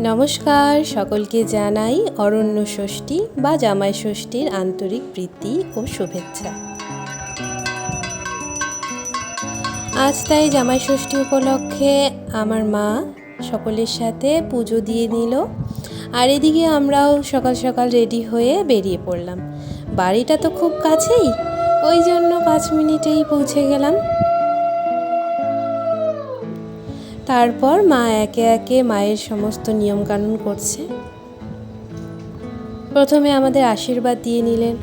নমস্কার, সকলকে জানাই অরণ্য ষষ্ঠী বা জামাই ষষ্ঠীর আন্তরিক প্রীতি ও শুভেচ্ছা। আজ তাই জামাই ষষ্ঠী উপলক্ষে আমার মা সকলের সাথে পুজো দিয়ে নিল, আর এদিকে আমরাও সকাল সকাল রেডি হয়ে বেরিয়ে পড়লাম। বাড়িটা তো খুব কাছেই, ওই জন্য 5 মিনিটেই পৌঁছে গেলাম। তারপর মা একে একে মায়ের সমস্ত নিয়মকানুন করছে। প্রথমে আমাদের আশীর্বাদ দিয়ে নিলেন,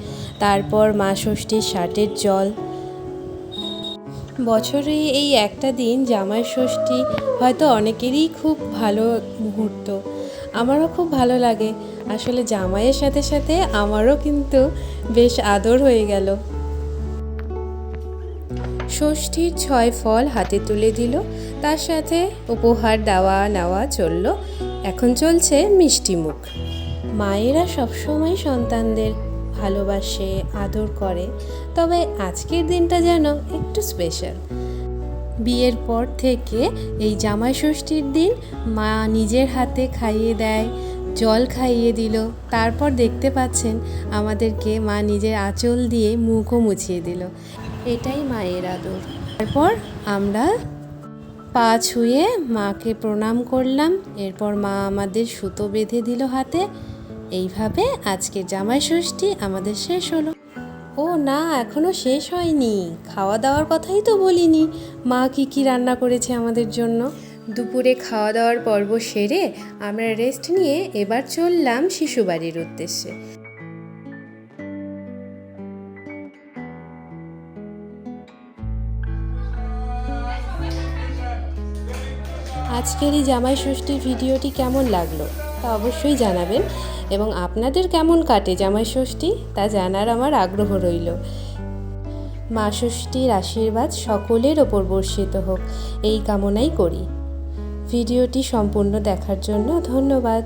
তারপর মা ষষ্ঠীর ষাটের জল। বছরে এই একটা দিন জামাই ষষ্ঠী হয়তো অনেকেরই খুব ভালো মুহূর্ত, আমারও খুব ভালো লাগে। আসলে জামাইয়ের সাথে সাথে আমারও কিন্তু বেশ আদর হয়ে গেল। ষষ্ঠীর 6 ফল হাতে তুলে দিল, তার সাথে উপহার দেওয়া নেওয়া চলল। এখন চলছে মিষ্টি মুখ। মায়েরা সবসময় সন্তানদের ভালোবাসে, আদর করে, তবে আজকের দিনটা যেন একটু স্পেশাল। বিয়ের পর থেকে এই জামাই ষষ্ঠীর দিন মা নিজের হাতে খাইয়ে দেয়, জল খাইয়ে দিল, তারপর দেখতে পাচ্ছেন আমাদেরকে মা নিজের আঁচল দিয়ে মুখও মুছিয়ে দিল। এটাই মায়ের আদর। তারপর আমরা পা ছুঁয়ে মাকে প্রণাম করলাম, এরপর মা আমাদের সুতো বেঁধে দিল হাতে। এইভাবে আজকের জামাই ষষ্ঠী আমাদের শেষ হলো। ও না, এখনো শেষ হয়নি, খাওয়া দাওয়ার কথাই তো বলিনি। মা কি রান্না করেছে আমাদের জন্য। দুপুরে খাওয়া দাওয়ার পর্ব সেরে আমরা রেস্ট নিয়ে এবার চললাম শিশুবাড়ির উদ্দেশ্যে। আজকের এই জামাই ষষ্ঠীর ভিডিওটি কেমন লাগলো তা অবশ্যই জানাবেন, এবং আপনাদের কেমন কাটে জামাই ষষ্ঠী তা জানার আমার আগ্রহ রইল। মা ষষ্ঠীর আশীর্বাদ সকলের ওপর বর্ষিত হোক, এই কামনাই করি। ভিডিওটি সম্পূর্ণ দেখার জন্য ধন্যবাদ।